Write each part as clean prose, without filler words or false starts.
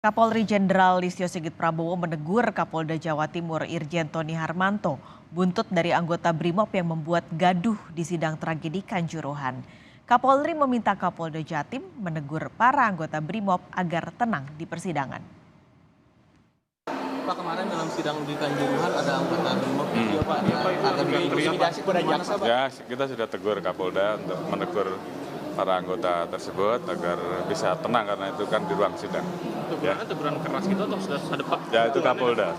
Kapolri Jenderal Listio Sigit Prabowo menegur Kapolda Jawa Timur Irjen Tony Harmanto buntut dari anggota Brimob yang membuat gaduh di sidang tragedi Kanjuruhan. Kapolri meminta Kapolda Jatim menegur para anggota Brimob agar tenang di persidangan. Pak, kemarin dalam sidang di Kanjuruhan ada anggota Brimob Pak agar diintimidasi pada jaksa, Pak. Ya, kita sudah tegur Kapolda untuk menegur para anggota tersebut agar bisa tenang karena itu kan di ruang sidang. Teguran keras gitu atau sudah depak? Ya, itu Kapolda.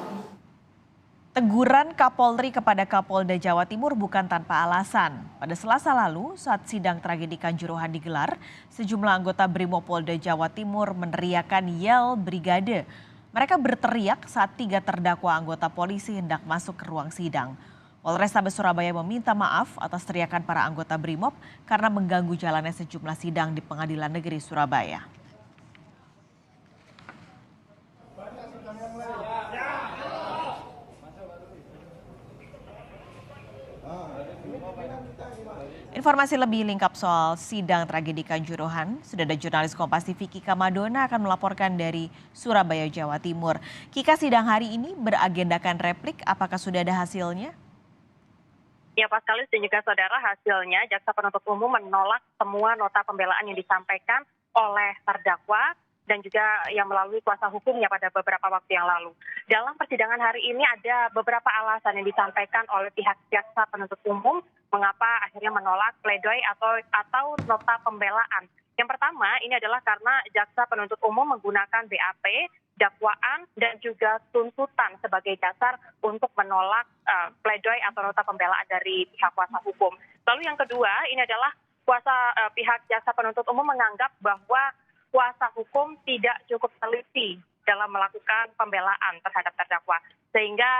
Teguran Kapolri kepada Kapolda Jawa Timur bukan tanpa alasan. Pada Selasa lalu, saat sidang tragedi Kanjuruhan digelar, sejumlah anggota Brimopolda Jawa Timur meneriakan yel brigade. Mereka berteriak saat 3 terdakwa anggota polisi hendak masuk ke ruang sidang. Polrestabes Surabaya meminta maaf atas teriakan para anggota Brimob karena mengganggu jalannya sejumlah sidang di Pengadilan Negeri Surabaya. Informasi lebih lengkap soal sidang tragedi Kanjuruhan, sudah ada jurnalis Kompas TV Kika Madona akan melaporkan dari Surabaya, Jawa Timur. Kika, sidang hari ini beragendakan replik, apakah sudah ada hasilnya? Ya, Pak Kalis dan juga saudara, hasilnya jaksa penuntut umum menolak semua nota pembelaan yang disampaikan oleh terdakwa dan juga yang melalui kuasa hukumnya pada beberapa waktu yang lalu. Dalam persidangan hari ini ada beberapa alasan yang disampaikan oleh pihak jaksa penuntut umum mengapa akhirnya menolak pledoi atau nota pembelaan. Yang pertama, ini adalah karena jaksa penuntut umum menggunakan BAP, dakwaan, dan juga tuntutan sebagai dasar untuk menolak pledoi atau nota pembelaan dari pihak kuasa hukum. Lalu yang kedua, ini adalah pihak jaksa penuntut umum menganggap bahwa kuasa hukum tidak cukup teliti dalam melakukan pembelaan terhadap terdakwa. Sehingga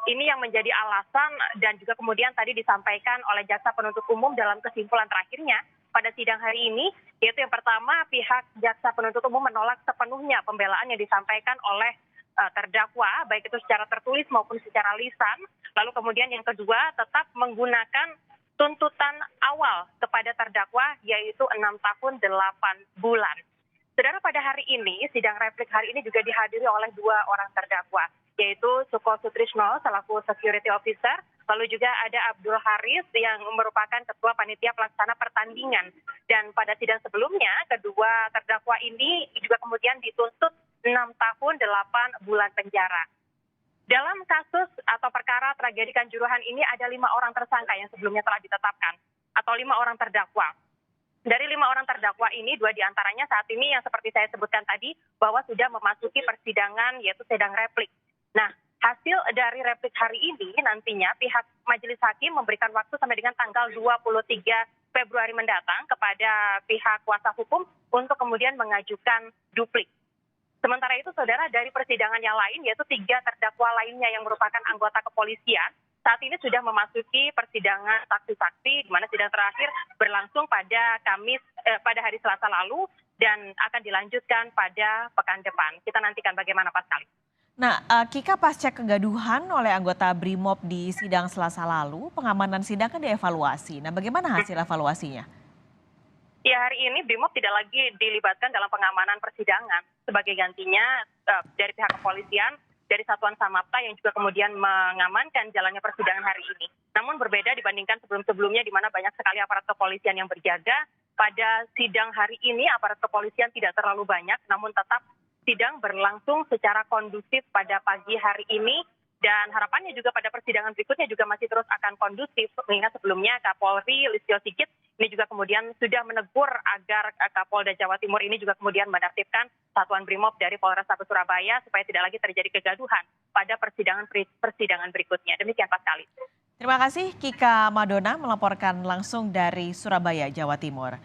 ini yang menjadi alasan dan juga kemudian tadi disampaikan oleh jaksa penuntut umum dalam kesimpulan terakhirnya pada sidang hari ini, yaitu yang pertama pihak jaksa penuntut umum menolak sepenuhnya pembelaan yang disampaikan oleh terdakwa, baik itu secara tertulis maupun secara lisan. Lalu kemudian yang kedua tetap menggunakan tuntutan awal kepada terdakwa yaitu 6 tahun 8 bulan. Saudara, pada hari ini, sidang replik hari ini juga dihadiri oleh 2 orang terdakwa, yaitu Suko Sutrisno selaku Security Officer, lalu juga ada Abdul Haris yang merupakan Ketua Panitia Pelaksana Pertandingan. Dan pada sidang sebelumnya, kedua terdakwa ini juga kemudian dituntut 6 tahun 8 bulan penjara. Dalam kasus atau perkara tragedi Kanjuruhan ini ada 5 orang tersangka yang sebelumnya telah ditetapkan, atau 5 orang terdakwa. Dari 5 orang terdakwa ini, 2 diantaranya saat ini yang seperti saya sebutkan tadi, bahwa sudah memasuki persidangan yaitu sidang replik. Nah, hasil dari replik hari ini nantinya pihak majelis hakim memberikan waktu sampai dengan tanggal 23 Februari mendatang kepada pihak kuasa hukum untuk kemudian mengajukan duplik. Sementara itu, saudara, dari persidangan yang lain, yaitu 3 terdakwa lainnya yang merupakan anggota kepolisian, saat ini sudah memasuki persidangan saksi-saksi, di mana sidang terakhir berlangsung pada pada hari Selasa lalu dan akan dilanjutkan pada pekan depan. Kita nantikan bagaimana, Pak Sekali. Nah, Kika, pasca kegaduhan oleh anggota Brimob di sidang Selasa lalu, pengamanan sidang kan dievaluasi. Nah, bagaimana hasil evaluasinya? Ya, hari ini Brimob tidak lagi dilibatkan dalam pengamanan persidangan. Sebagai gantinya dari pihak kepolisian, dari Satuan Samapta yang juga kemudian mengamankan jalannya persidangan hari ini. Namun berbeda dibandingkan sebelum-sebelumnya di mana banyak sekali aparat kepolisian yang berjaga. Pada sidang hari ini aparat kepolisian tidak terlalu banyak, namun tetap sidang berlangsung secara kondusif pada pagi hari ini. Dan harapannya juga pada persidangan berikutnya juga masih terus akan kondusif. Mengingat sebelumnya Kapolri Listio Sigit ini juga kemudian sudah menegur agar Kapolda Jawa Timur ini juga kemudian menertibkan Satuan Brimob dari Polrestabes Surabaya supaya tidak lagi terjadi kegaduhan pada persidangan berikutnya. Demikian, Pak Sekali. Terima kasih Kika Madona melaporkan langsung dari Surabaya, Jawa Timur.